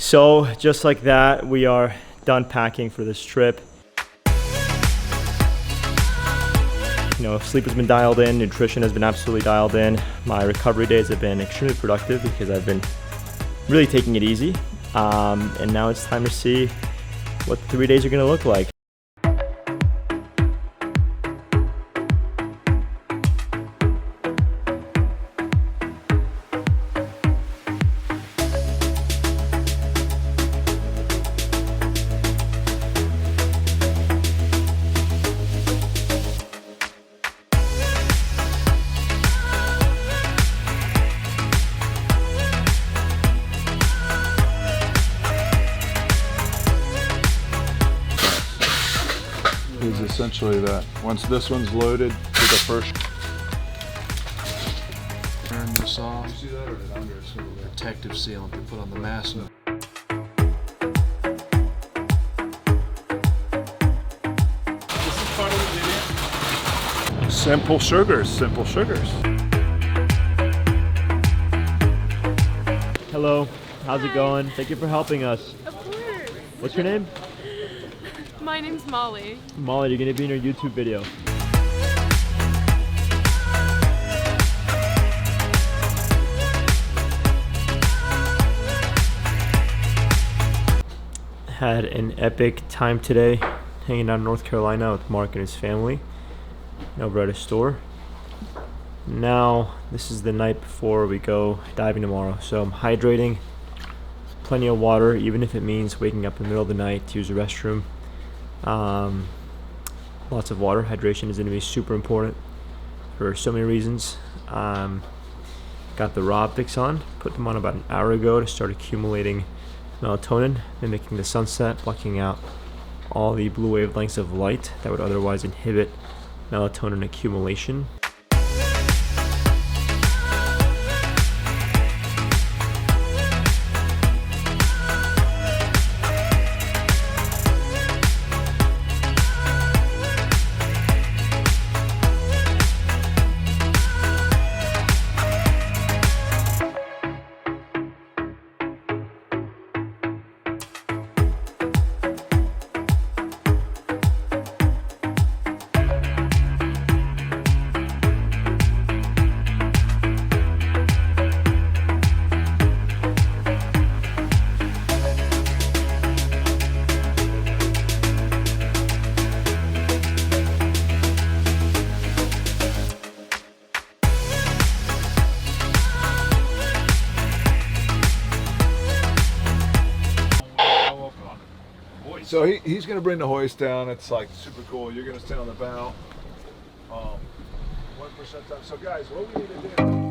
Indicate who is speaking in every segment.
Speaker 1: So just like that, we are done packing for this trip. You know, sleep has been dialed in, nutrition has been absolutely dialed in. My recovery days have been extremely productive because I've been really taking it easy. And now it's time to see what 3 days are gonna look like.
Speaker 2: Is essentially that. Once this one's loaded to the first.
Speaker 3: Turn this off.
Speaker 2: You see that or did Andre see that?
Speaker 3: Protective sealant to put on the mask.
Speaker 2: This is part of the video. Simple sugars, simple sugars.
Speaker 1: Hello, how's it going? Thank you for helping us.
Speaker 4: Of course.
Speaker 1: What's your name?
Speaker 4: My name's Molly.
Speaker 1: Molly, you're gonna be in our YouTube video. Had an epic time today, hanging out in North Carolina with Mark and his family over at a store. Now, this is the night before we go diving tomorrow, so I'm hydrating, plenty of water, even if it means waking up in the middle of the night to use the restroom. Lots of water. Hydration is going to be super important for so many reasons. Got the raw optics on, put them on about an hour ago to start accumulating melatonin, mimicking the sunset, blocking out all the blue wavelengths of light that would otherwise inhibit melatonin accumulation.
Speaker 2: So he's going to bring the hoist down. It's like super cool. You're going to stay on the bow. 1% time. So guys, what we need to do.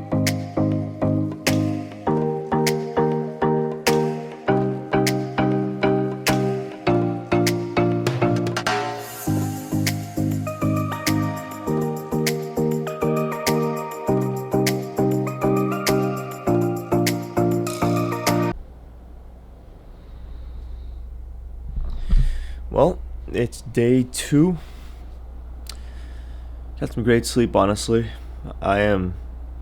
Speaker 1: Well, it's day 2. Got some great sleep, honestly. I am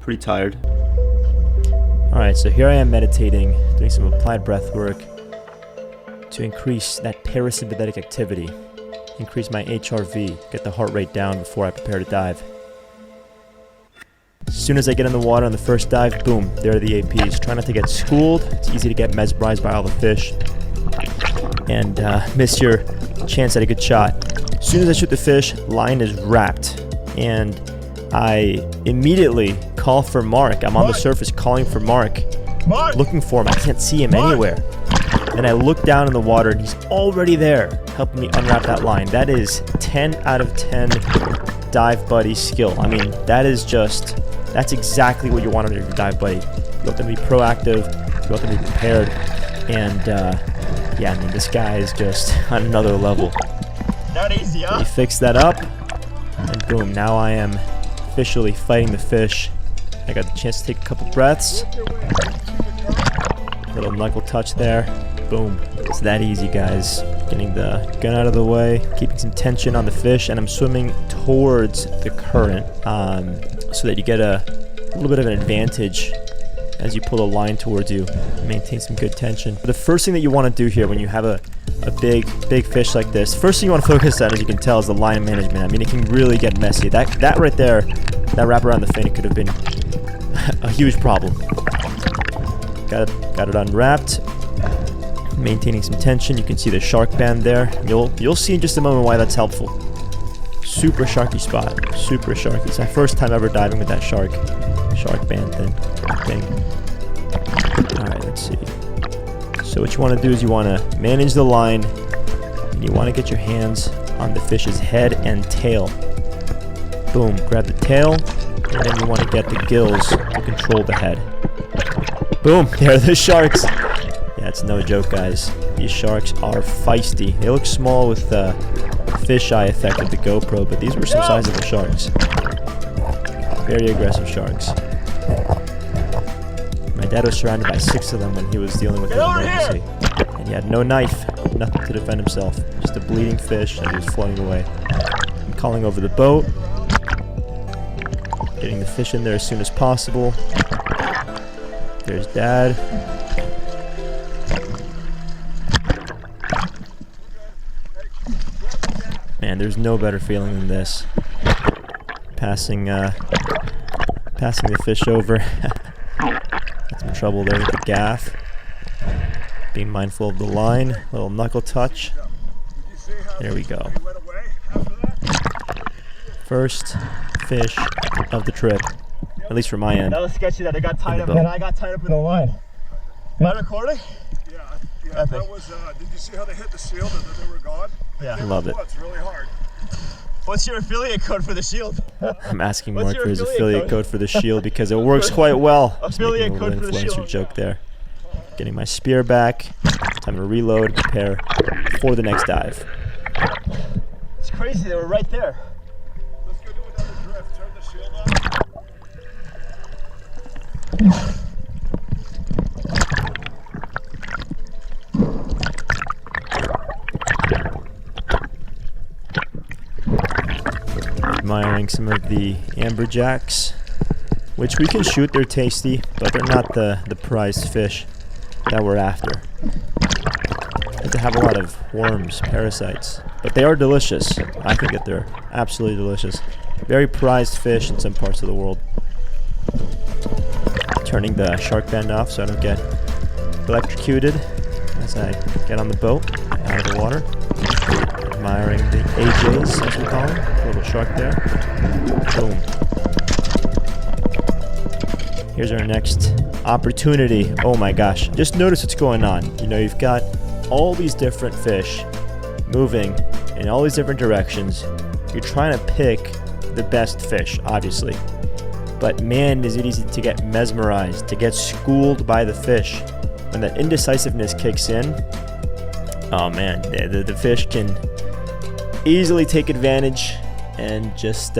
Speaker 1: pretty tired. Alright, so here I am meditating, doing some applied breath work to increase that parasympathetic activity, increase my HRV, get the heart rate down before I prepare to dive. As soon as I get in the water on the first dive, boom, there are the APs. Try not to get schooled. It's easy to get mesmerized by all the fish and miss your chance at a good shot. As soon as I shoot the fish, line is wrapped, and I immediately call for Mark. I'm on the surface calling for Mark, looking for him. I can't see him anywhere. And I look down in the water, and he's already there, helping me unwrap that line. That is 10 out of 10 dive buddy skill. I mean, that's exactly what you want out of your dive buddy. You want them to be proactive, you want them to be prepared, and yeah, I mean, this guy is just on another level.
Speaker 5: Not easy, huh?
Speaker 1: He fixed that up, and boom, now I am officially fighting the fish. I got the chance to take a couple breaths. Little knuckle touch there. Boom. It's that easy, guys. Getting the gun out of the way, keeping some tension on the fish, and I'm swimming towards the current so that you get a little bit of an advantage as you pull the line towards you. Maintain some good tension. The first thing that you want to do here when you have a big fish like this, first thing you want to focus on, as you can tell, is the line management. I mean, it can really get messy. That right there, that wrap around the fin, it could have been a huge problem. Got it unwrapped. Maintaining some tension. You can see the shark band there. You'll see in just a moment why that's helpful. Super sharky spot. Super sharky. It's my first time ever diving with that shark band thing. Alright, let's see. So what you want to do is you want to manage the line, and you want to get your hands on the fish's head and tail. Boom, grab the tail, and then you want to get the gills to control the head. Boom, there are the sharks. Yeah, it's no joke, guys. These sharks are feisty. They look small with the fisheye effect of the GoPro, but these were some sizable sharks. Very aggressive sharks. My dad was surrounded by 6 of them when he was dealing with an emergency. And he had no knife, nothing to defend himself. Just a bleeding fish as he was floating away. I'm calling over the boat. Getting the fish in there as soon as possible. There's Dad. Man, there's no better feeling than this. Passing the fish over. Had some trouble there with the gaff. Being mindful of the line. Little knuckle touch. There we go. First fish of the trip. At least from my end.
Speaker 5: That was sketchy that I got tied up and I got tied up in the line. Am I recording?
Speaker 2: Yeah, that was, did you see how they hit the shield and then they were gone?
Speaker 5: Yeah.
Speaker 1: Love it.
Speaker 2: It's really hard.
Speaker 5: What's your affiliate code for the shield?
Speaker 1: I'm asking
Speaker 5: What's
Speaker 1: Mark
Speaker 5: your
Speaker 1: for his
Speaker 5: affiliate
Speaker 1: affiliate
Speaker 5: code?
Speaker 1: code for the shield because it works quite well. Just
Speaker 5: Affiliate
Speaker 1: making a
Speaker 5: code
Speaker 1: little
Speaker 5: for the
Speaker 1: influencer
Speaker 5: shield.
Speaker 1: joke there. Getting my spear back. Time to reload, prepare for the next dive.
Speaker 5: It's crazy, they were right there.
Speaker 2: Let's go do another drift. Turn the shield on.
Speaker 1: Admiring some of the amberjacks, which we can shoot. They're tasty, but they're not the prized fish that we're after. They have a lot of worms, parasites, but they are delicious. I think that they're absolutely delicious. Very prized fish in some parts of the world. Turning the shark band off so I don't get electrocuted as I get on the boat, out of the water. Admiring the AJs, as we call them. Little shark there. Boom. Here's our next opportunity. Oh my gosh. Just notice what's going on. You know, you've got all these different fish moving in all these different directions. You're trying to pick the best fish, obviously. But man, is it easy to get mesmerized, to get schooled by the fish. When that indecisiveness kicks in, oh man, the fish can easily take advantage and just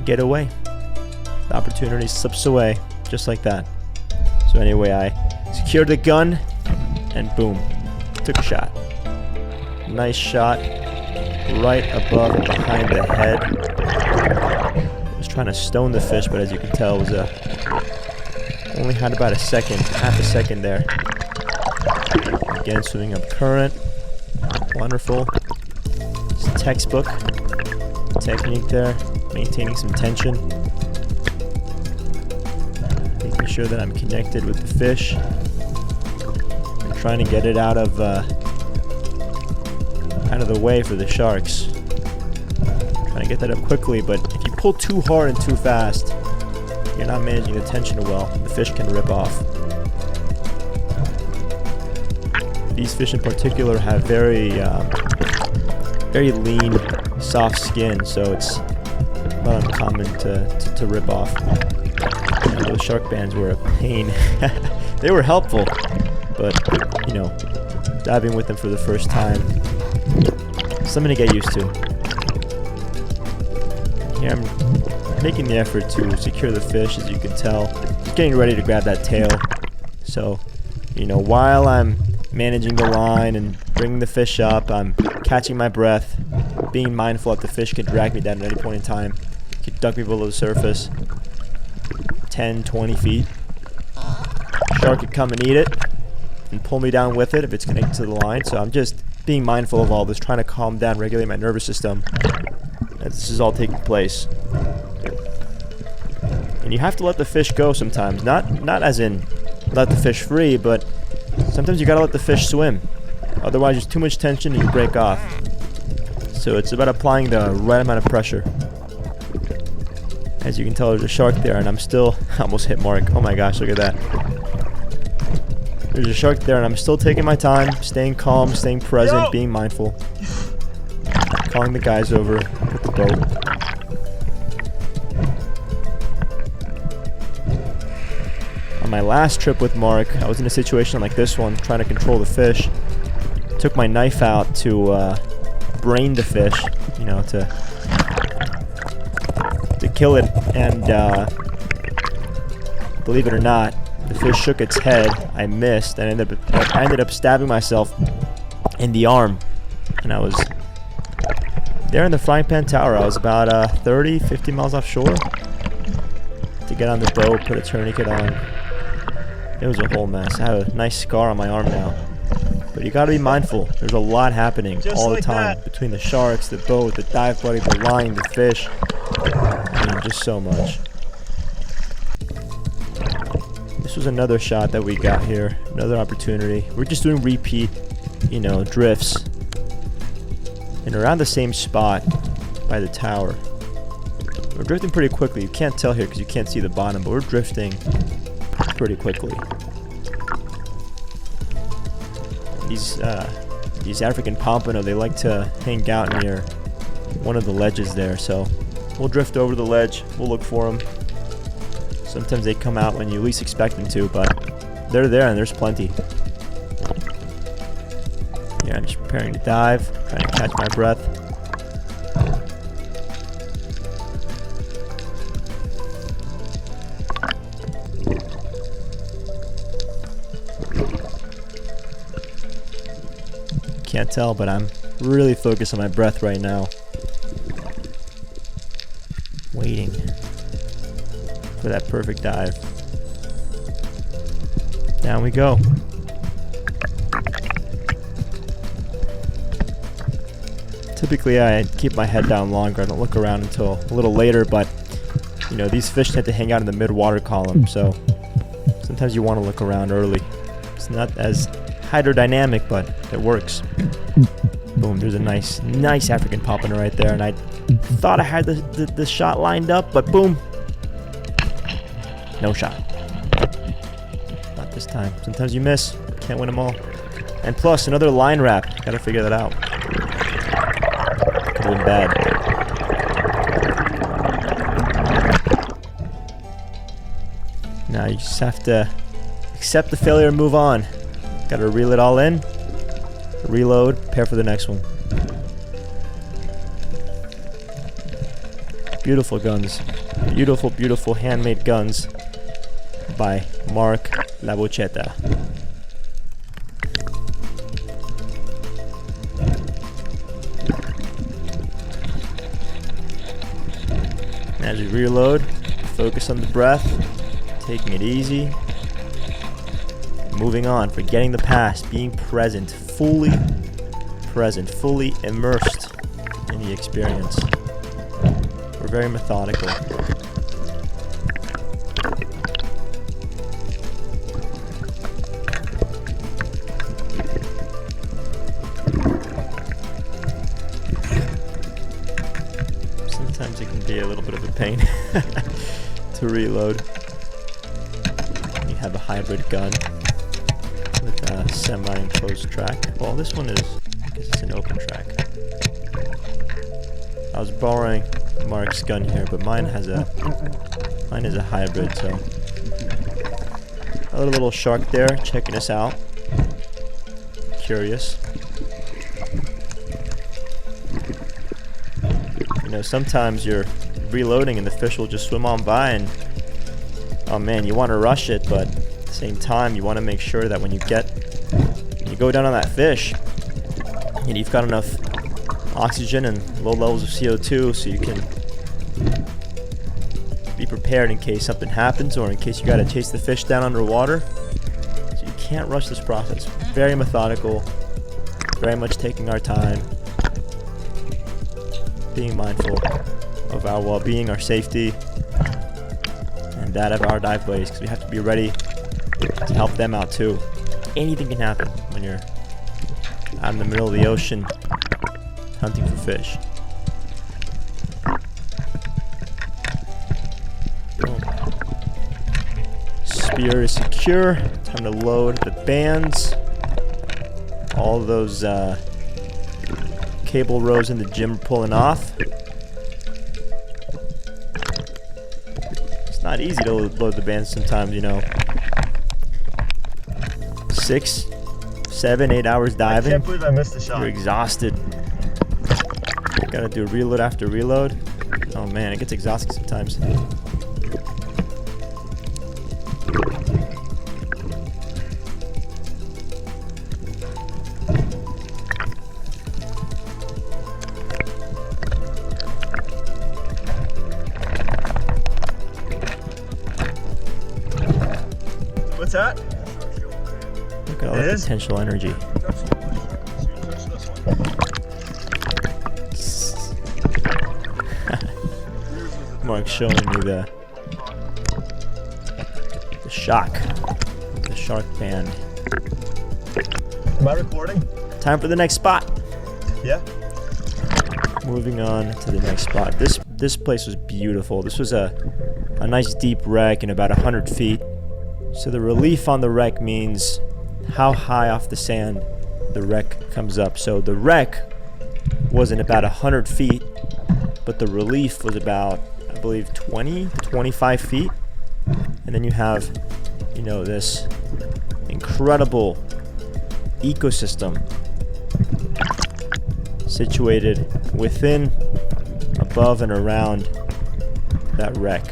Speaker 1: get away. The opportunity slips away just like that. So anyway, I secured the gun and boom, took a shot. Nice shot right above and behind the head. I was trying to stone the fish, but as you can tell, it was only had about a second, half a second there. Again, swimming up current. Wonderful. It's textbook technique there, maintaining some tension. Making sure that I'm connected with the fish. And trying to get it out of the way for the sharks. Trying to get that up quickly, but if you pull too hard and too fast, you're not managing the tension well. The fish can rip off. These fish in particular have very lean, soft skin, so it's not uncommon to rip off. And those shark bands were a pain. They were helpful, but you know, diving with them for the first time, something to get used to. Here I'm making the effort to secure the fish, as you can tell. Just getting ready to grab that tail. So, you know, while I'm managing the line and bringing the fish up, I'm catching my breath, being mindful that the fish could drag me down at any point in time, could duck me below the surface, 10, 20 feet. shark could come and eat it and pull me down with it if it's connected to the line. So I'm just being mindful of all this, trying to calm down, regulate my nervous system as this is all taking place. And you have to let the fish go sometimes. Not as in let the fish free, but sometimes you gotta let the fish swim. Otherwise there's too much tension and you break off. So it's about applying the right amount of pressure. As you can tell, there's a shark there, and I'm still almost hit Mark. Oh my gosh, look at that. There's a shark there, and I'm still taking my time, staying calm, staying present, being mindful. Calling the guys over with the boat. On my last trip with Mark, I was in a situation like this one, trying to control the fish. Took my knife out to brain the fish, you know, to kill it, and believe it or not, the fish shook its head. I missed, and I ended up stabbing myself in the arm. And I was there in the frying pan tower. I was about 30, 50 miles offshore to get on the boat, put a tourniquet on. It was a whole mess. I have a nice scar on my arm now. But you gotta be mindful. There's a lot happening all the time between the sharks, the boat, the dive buddy, the line, the fish. I mean, just so much. This was another shot that we got here. Another opportunity. We're just doing repeat, you know, drifts. And around the same spot by the tower. We're drifting pretty quickly. You can't tell here because you can't see the bottom, but we're drifting pretty quickly. These African pompano, they like to hang out near one of the ledges there, so we'll drift over the ledge, we'll look for them. Sometimes they come out when you least expect them to, but they're there and there's plenty. Yeah, I'm just preparing to dive, trying to catch my breath. Can't tell, but I'm really focused on my breath right now. Waiting for that perfect dive. Down we go. Typically I keep my head down longer. I don't look around until a little later, but you know, these fish tend to hang out in the mid-water column, so sometimes you want to look around early. It's not as hydrodynamic, but it works. Boom, there's a nice African pompano right there, and I thought I had the shot lined up, but boom, no shot. Not this time. Sometimes you miss, can't win them all. And plus, another line wrap. Gotta figure that out. Could've been bad. Now you just have to accept the failure and move on. Gotta reel it all in, reload, prepare for the next one. Beautiful guns. Beautiful, beautiful handmade guns by Mark La Bochetta. As we reload, focus on the breath, taking it easy. Moving on, forgetting the past, being present, fully immersed in the experience. We're very methodical. Sometimes it can be a little bit of a pain to reload. You have a hybrid gun with a semi-enclosed track. Well, this one is, I guess it's an open track. I was borrowing Mark's gun here, but mine is a hybrid, so. Another little shark there, checking us out. Curious. You know, sometimes you're reloading and the fish will just swim on by and, oh man, you want to rush it, but at the same time, you want to make sure that when you go down on that fish, and you've got enough oxygen and low levels of CO2 so you can be prepared in case something happens or in case you got to chase the fish down underwater. can't rush this process. Very methodical, very much taking our time, being mindful of our well-being, our safety, and that of our dive buddies, because we have to be ready to help them out too. Anything can happen when you're out in the middle of the ocean hunting for fish. Boom. Spear is secure. Time to load the bands. All those cable rows in the gym are pulling off. It's not easy to load the bands sometimes, you know. 6, 7, 8 hours diving.
Speaker 5: I can't believe I missed the shot.
Speaker 1: You're exhausted. Gotta do reload after reload. Oh man, it gets exhausting sometimes.
Speaker 5: What's that?
Speaker 1: Look at all the potential energy. Mark showing me the shock, the shark band.
Speaker 5: Am I recording?
Speaker 1: Time for the next spot.
Speaker 5: Yeah.
Speaker 1: Moving on to the next spot. This place was beautiful. This was a nice deep wreck in about 100 feet. So the relief on the wreck means how high off the sand the wreck comes up. So the wreck was in about 100 feet, but the relief was about, I believe, 20 to 25 feet. And then you have, you know, this incredible ecosystem situated within, above, and around that wreck.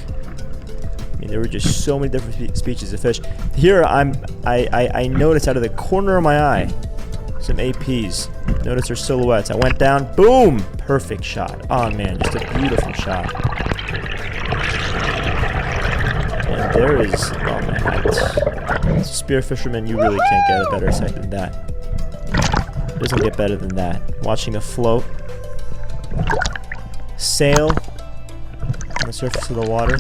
Speaker 1: I mean, there were just so many different species of fish. Here, I noticed out of the corner of my eye some APs. Notice their silhouettes. I went down, boom, perfect shot. Oh man, just a beautiful shot. And there is, oh man, spear fisherman, you really can't get a better sight than that. It doesn't get better than that. Watching a float sail on the surface of the water,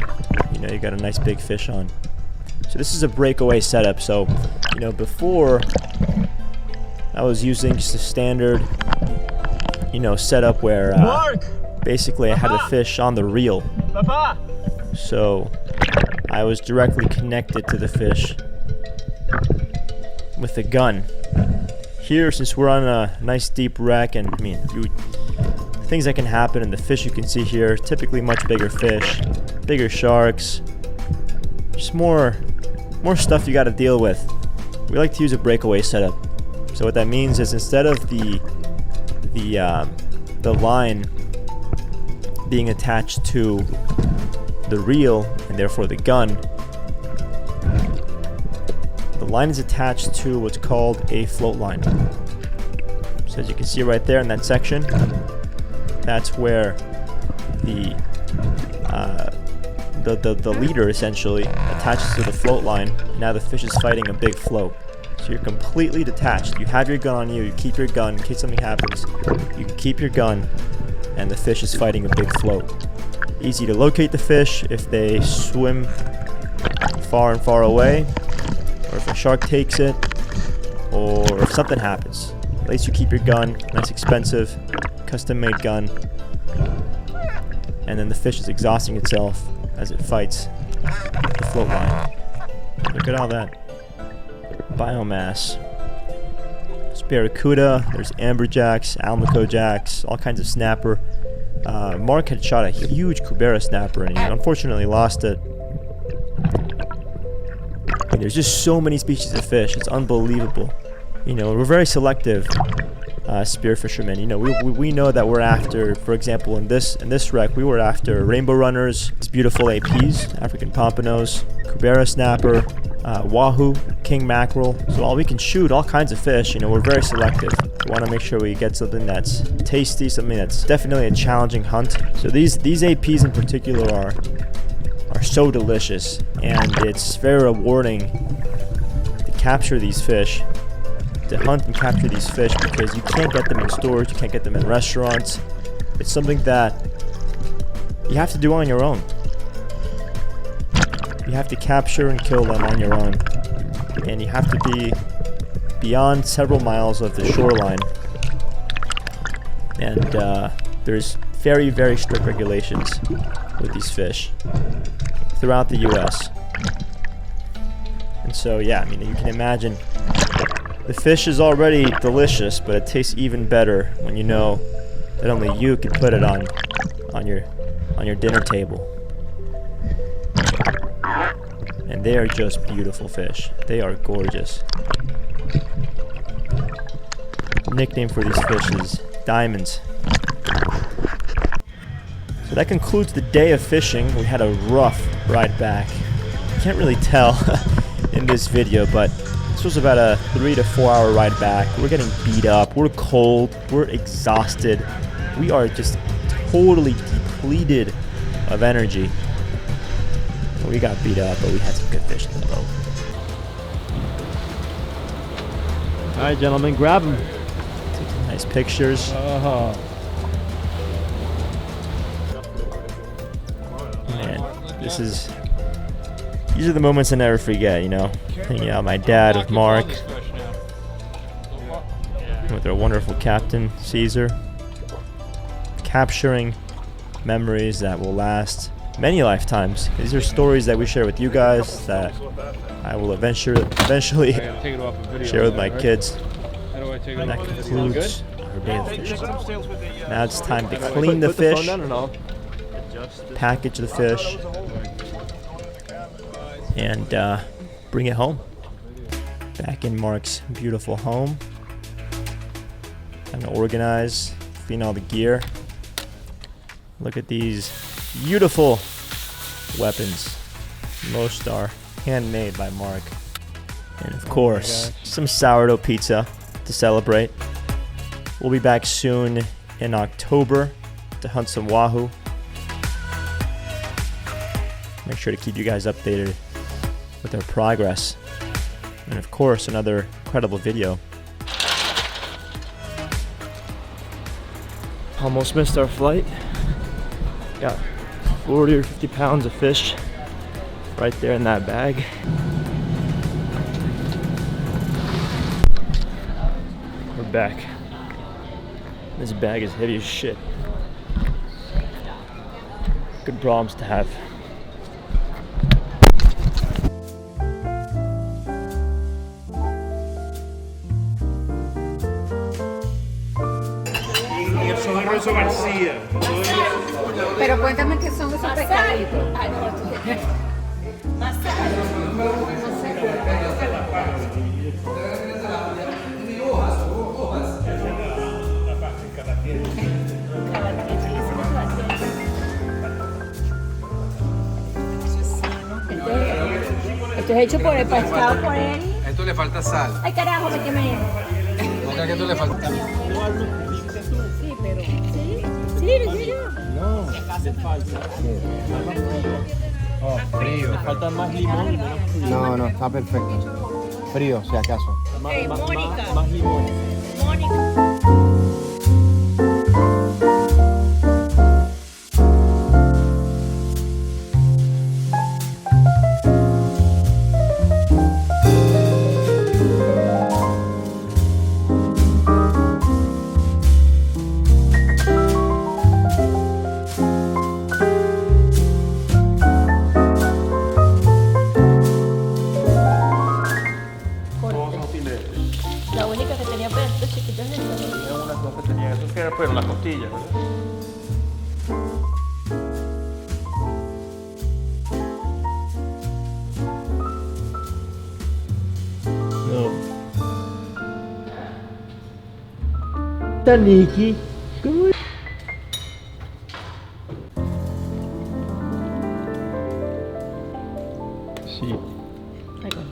Speaker 1: you know you got a nice big fish on. So this is a breakaway setup. So, you know, before I was using just a standard, you know, setup where basically I had the fish on the reel.
Speaker 5: Papa.
Speaker 1: So I was directly connected to the fish with the gun. Here, since we're on a nice deep wreck, and I mean, things that can happen, and the fish you can see here, typically much bigger fish, bigger sharks, just more stuff you got to deal with. We like to use a breakaway setup. So what that means is instead of the line being attached to the reel and therefore the gun, the line is attached to what's called a float line. So as you can see right there in that section, that's where the leader essentially attaches to the float line. Now the fish is fighting a big float. So you're completely detached. You have your gun on you. You keep your gun in case something happens. You can keep your gun, and the fish is fighting a big float. Easy to locate the fish if they swim far and far away, or if a shark takes it, or if something happens. At least you keep your gun. Nice, expensive, custom-made gun. And then the fish is exhausting itself as it fights the float line. Look at all that biomass. There's barracuda, there's amberjacks, almaco jacks, all kinds of snapper. Mark had shot a huge cubera snapper and he unfortunately lost it. And there's just so many species of fish, it's unbelievable. You know, we're very selective spear fishermen. You know, we know that we're after, for example, in this wreck, we were after rainbow runners, these beautiful APs, African pompanos, cubera snapper, wahoo, king mackerel. So while we can shoot all kinds of fish, you know, we're very selective. We want to make sure we get something that's tasty, something that's definitely a challenging hunt. So these APs in particular are so delicious, and it's very rewarding to capture these fish, to hunt and capture these fish, because you can't get them in stores, you can't get them in restaurants. It's something that you have to do on your own. You have to capture and kill them on your own, and you have to be beyond several miles of the shoreline. And there's very, very strict regulations with these fish throughout the US. And so, yeah, I mean, you can imagine the fish is already delicious, but it tastes even better when you know that only you can put it on your dinner table. And they are just beautiful fish. They are gorgeous. The nickname for these fish is diamonds. So that concludes the day of fishing. We had a rough ride back. You can't really tell in this video, but this was about a 3 to 4 hour ride back. We're getting beat up, we're cold, we're exhausted. We are just totally depleted of energy. We got beat up, but we had some good fish in the boat. Alright, gentlemen, grab them. Take some nice pictures. Man, these are the moments I never forget, you know? Hanging out with my dad, with Mark, with our wonderful captain, Caesar. Capturing memories that will last many lifetimes. These are stories that we share with you guys that I will eventually share with my kids. And that concludes our day of fishing. Now it's time to clean the fish, package the fish, and bring it home. Back in Mark's beautiful home. Time to organize, clean all the gear. Look at these beautiful weapons. Most are handmade by Mark. And of course, some sourdough pizza to celebrate. We'll be back soon in October to hunt some wahoo. Make sure to keep you guys updated with our progress. And of course, another incredible video. Almost missed our flight. Got 40 or 50 pounds of fish right there in that bag. We're back. This bag is heavy as shit. Good problems to have.
Speaker 6: Pero cuéntame qué son esos pescaditos. Esto es hecho por el pescado por él.
Speaker 3: Esto le falta sal.
Speaker 6: Ay, carajo, me quemé.
Speaker 3: No creas que esto le falta.
Speaker 6: Sí, pero... ¿Sí? ¿Sí? ¿En serio?
Speaker 5: No, le falta.
Speaker 3: Oh, frío.
Speaker 5: Le falta más limón.
Speaker 7: No, está perfecto. Frío, si acaso.
Speaker 6: Mónica.
Speaker 5: Más limón.
Speaker 6: Mónica. La única que tenía pedacitos chiquitos de eso.
Speaker 5: Eran unas dos que tenían, eso que era pero las costillas, ¿verdad? Taniki. Sí.
Speaker 6: Ahí va.